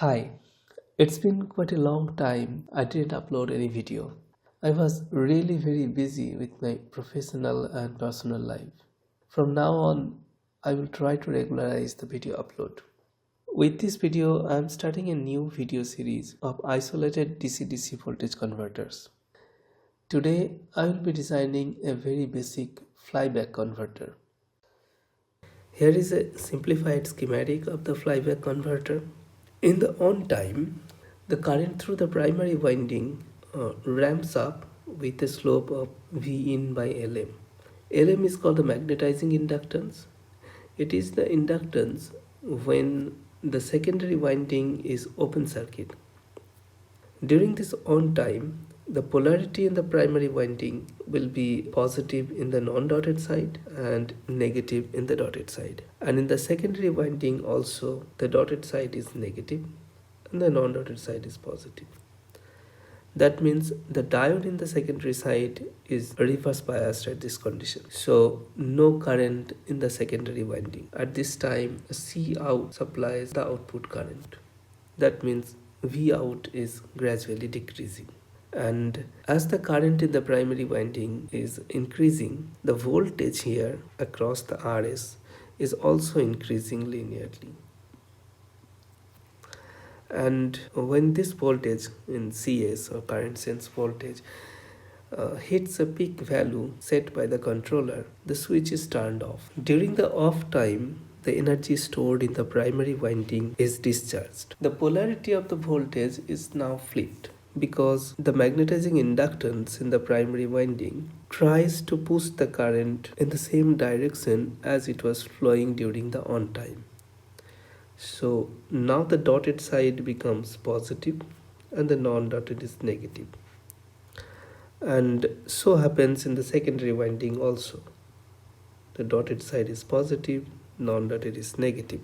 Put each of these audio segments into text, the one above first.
Hi, it's been quite a long time I didn't upload any video. I was really very busy with my professional and personal life. From now on, I will try to regularize the video upload. With this video, I am starting a new video series of isolated DC-DC voltage converters. Today, I will be designing a very basic flyback converter. Here is a simplified schematic of the flyback converter. In the on time, the current through the primary winding ramps up with a slope of V in by Lm. Lm is called the magnetizing inductance. It is the inductance when the secondary winding is open circuit. During this on time, the polarity in the primary winding will be positive in the non-dotted side and negative in the dotted side. And in the secondary winding also, the dotted side is negative and the non-dotted side is positive. That means the diode in the secondary side is reverse biased at this condition. So no current in the secondary winding. At this time, C out supplies the output current. That means V out is gradually decreasing. And as the current in the primary winding is increasing, the voltage here across the RS is also increasing linearly. And when this voltage in CS or current sense voltage hits a peak value set by the controller, the switch is turned off. During the off time, the energy stored in the primary winding is discharged. The polarity of the voltage is now flipped because the magnetizing inductance in the primary winding tries to push the current in the same direction as it was flowing during the on time. So now the dotted side becomes positive and the non-dotted is negative. And so happens in the secondary winding also. The dotted side is positive, non-dotted is negative.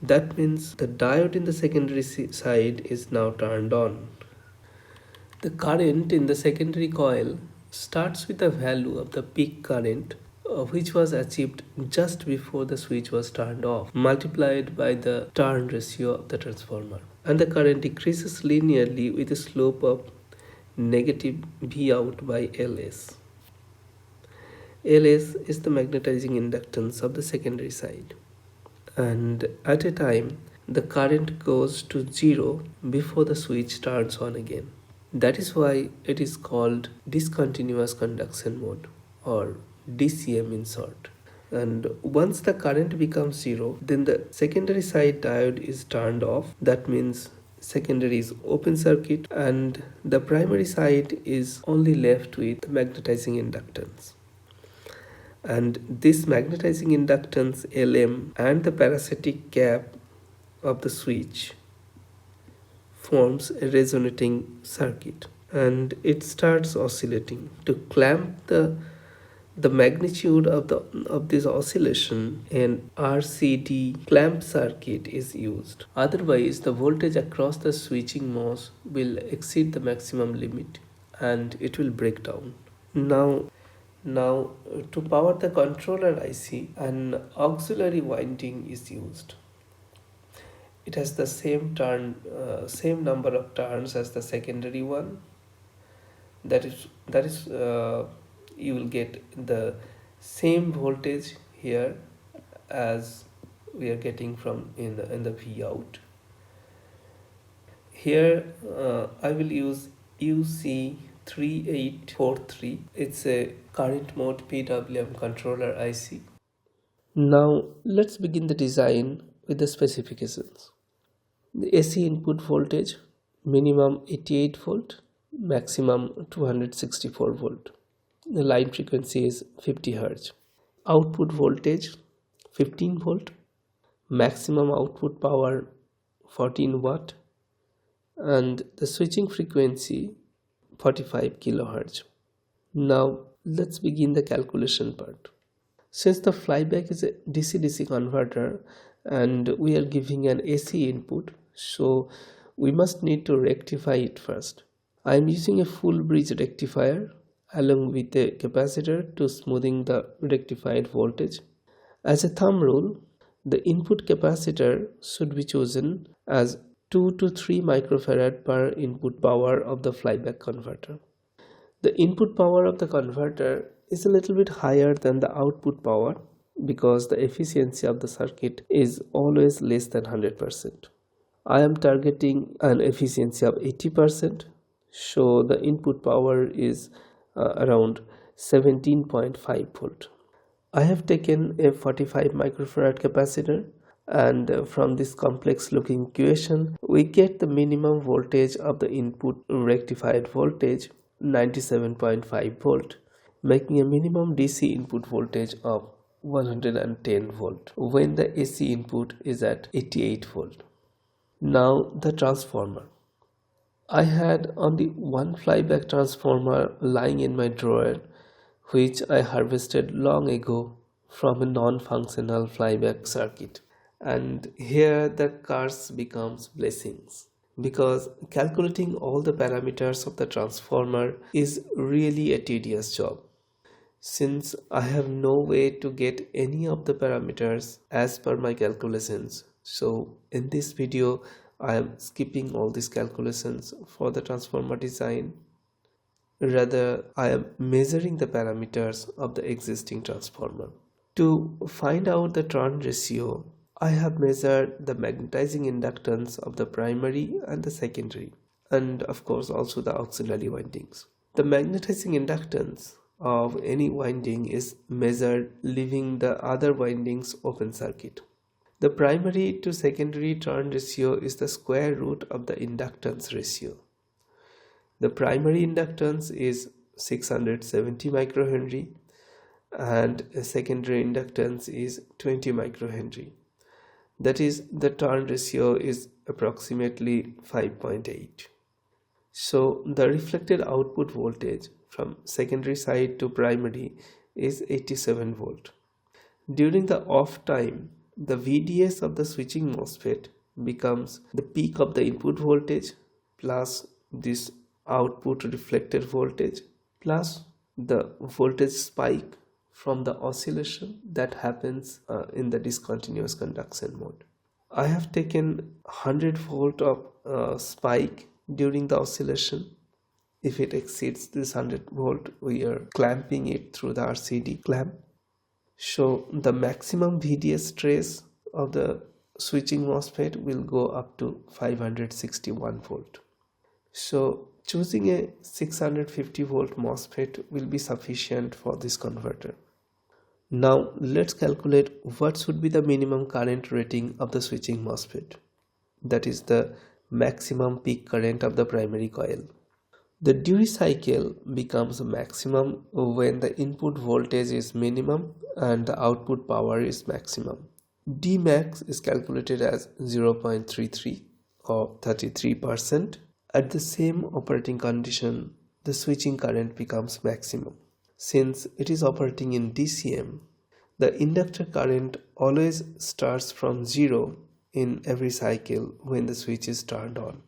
That means the diode in the secondary side is now turned on. The current in the secondary coil starts with the value of the peak current which was achieved just before the switch was turned off, multiplied by the turn ratio of the transformer. And the current decreases linearly with a slope of negative V out by Ls. Ls is the magnetizing inductance of the secondary side. And at a time, the current goes to 0 before the switch turns on again. That is why it is called discontinuous conduction mode, or DCM in short. And once the current becomes 0, then the secondary side diode is turned off. That means secondary is open circuit and the primary side is only left with magnetizing inductance. And this magnetizing inductance Lm and the parasitic cap of the switch forms a resonating circuit and it starts oscillating. To clamp the magnitude of this oscillation, an RCD clamp circuit is used. Otherwise, the voltage across the switching mouse will exceed the maximum limit and it will break down. Now, to power the controller IC, an auxiliary winding is used. It has the same number of turns as the secondary one. That is you will get the same voltage here as we are getting from in the V out. Here I will use UC3843. It's a current mode PWM controller IC. Now let's begin the design with the specifications. The AC input voltage minimum 88 volt, maximum 264 volt. The line frequency is 50 Hz. Output voltage 15 volt, maximum output power 14 watt, and the switching frequency 45 kHz. Now let's begin the calculation part. Since the flyback is a DC-DC converter and we are giving an AC input, so we must need to rectify it first. I am using a full bridge rectifier along with a capacitor to smoothing the rectified voltage. As a thumb rule, The input capacitor should be chosen as 2 to 3 microfarad per input power of the flyback converter. The input power of the converter is a little bit higher than the output power because the efficiency of the circuit is always less than 100%. I am targeting an efficiency of 80%, so the input power is around 17.5 volt. I have taken a 45 microfarad capacitor, and from this complex looking equation we get the minimum voltage of the input rectified voltage 97.5 volt, making a minimum DC input voltage of 110 volt when the AC input is at 88 volt. Now the transformer. I had only one flyback transformer lying in my drawer, which I harvested long ago from a non-functional flyback circuit. And here the curse becomes blessings, because calculating all the parameters of the transformer is really a tedious job. Since I have no way to get any of the parameters as per my calculations, so in this video I am skipping all these calculations for the transformer design. Rather, I am measuring the parameters of the existing transformer. To find out the turn ratio, I have measured the magnetizing inductance of the primary and the secondary, and of course also the auxiliary windings. The magnetizing inductance of any winding is measured leaving the other windings open circuit. The primary to secondary turn ratio is the square root of the inductance ratio. The primary inductance is 670 microhenry and secondary inductance is 20 microhenry. That is, the turn ratio is approximately 5.8. So the reflected output voltage from secondary side to primary is 87 volt. During the off time, the VDS of the switching MOSFET becomes the peak of the input voltage plus this output reflected voltage plus the voltage spike from the oscillation that happens in the discontinuous conduction mode. I have taken 100 volt of spike during the oscillation. If it exceeds this 100 volt, we are clamping it through the RCD clamp. So the maximum VDS trace of the switching MOSFET will go up to 561 volt. So choosing a 650 volt MOSFET will be sufficient for this converter. Now let's calculate what should be the minimum current rating of the switching MOSFET. That is the maximum peak current of the primary coil. The duty cycle becomes maximum when the input voltage is minimum and the output power is maximum. Dmax is calculated as 0.33 or 33%. At the same operating condition, the switching current becomes maximum. Since it is operating in DCM, the inductor current always starts from 0 in every cycle when the switch is turned on,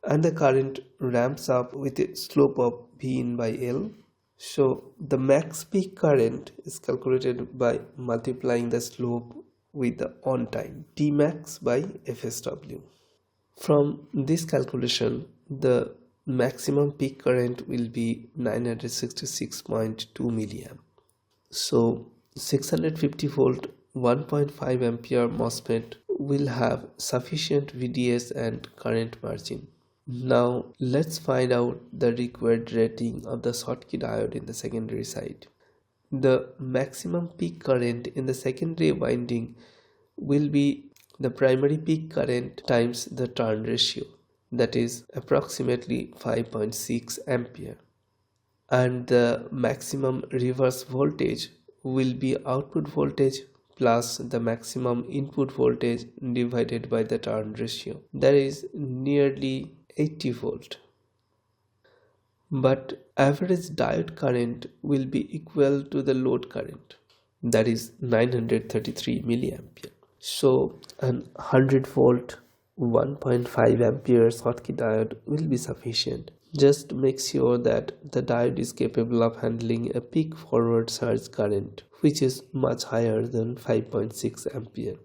and the current ramps up with a slope of V in by L. So the max peak current is calculated by multiplying the slope with the on time, Tmax by FSW. From this calculation, the maximum peak current will be 966.2 milliamp. So 650 volt 1.5 ampere MOSFET will have sufficient VDS and current margin. Now let's find out the required rating of the Schottky diode in the secondary side. The maximum peak current in the secondary winding will be the primary peak current times the turn ratio, that is approximately 5.6 ampere, and the maximum reverse voltage will be output voltage plus the maximum input voltage divided by the turn ratio, that is nearly 80 volt. But average diode current will be equal to the load current, that is 933 milliampere. So an 100 volt 1.5 ampere Schottky diode will be sufficient. Just make sure that the diode is capable of handling a peak forward surge current which is much higher than 5.6 ampere.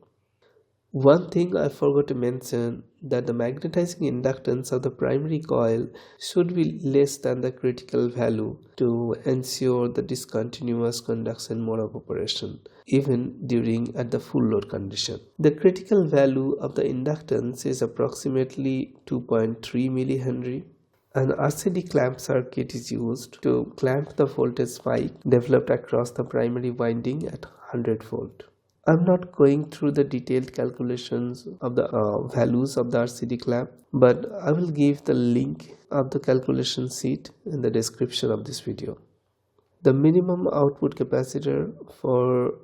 One thing I forgot to mention that the magnetizing inductance of the primary coil should be less than the critical value to ensure the discontinuous conduction mode of operation even during at the full load condition. The critical value of the inductance is approximately 2.3 millihenry. An RCD clamp circuit is used to clamp the voltage spike developed across the primary winding at 100 volt. I'm not going through the detailed calculations of the values of the RCD clamp, but I will give the link of the calculation sheet in the description of this video. The minimum output capacitor for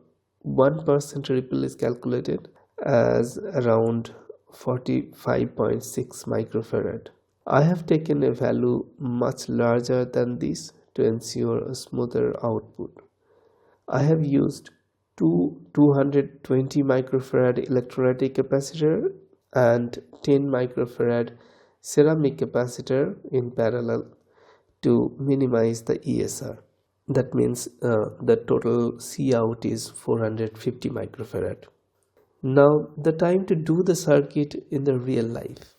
1% ripple is calculated as around 45.6 microfarad. I have taken a value much larger than this to ensure a smoother output. I have used two 220 microfarad electrolytic capacitor and 10 microfarad ceramic capacitor in parallel to minimize the ESR. That means the total C out is 450 microfarad. Now the time to do the circuit in the real life.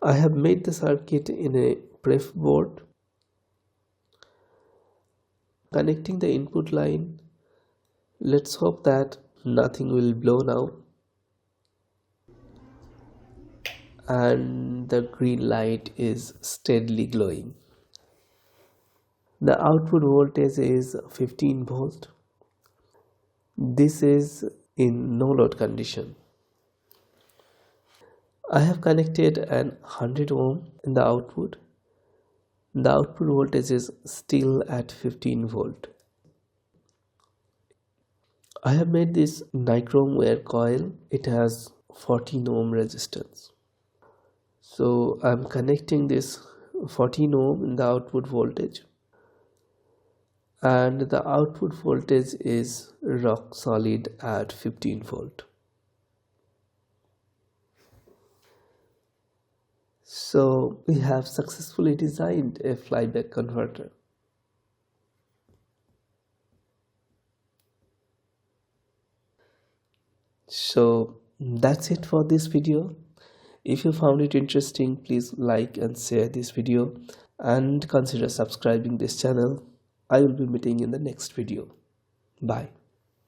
I have made the circuit in a pref board, connecting the input line. Let's hope that nothing will blow now and the green light is steadily glowing. The output voltage is 15 volt. This is in no load condition. I have connected an 100 ohm in the output. The output voltage is still at 15 volt. I have made this nichrome wire coil. It has 14 ohm resistance. So I am connecting this 14 ohm in the output voltage, and the output voltage is rock solid at 15 volt. So we have successfully designed a flyback converter. So that's it for this video. If you found it interesting, please like and share this video and consider subscribing this channel. I will be meeting in the next video. Bye.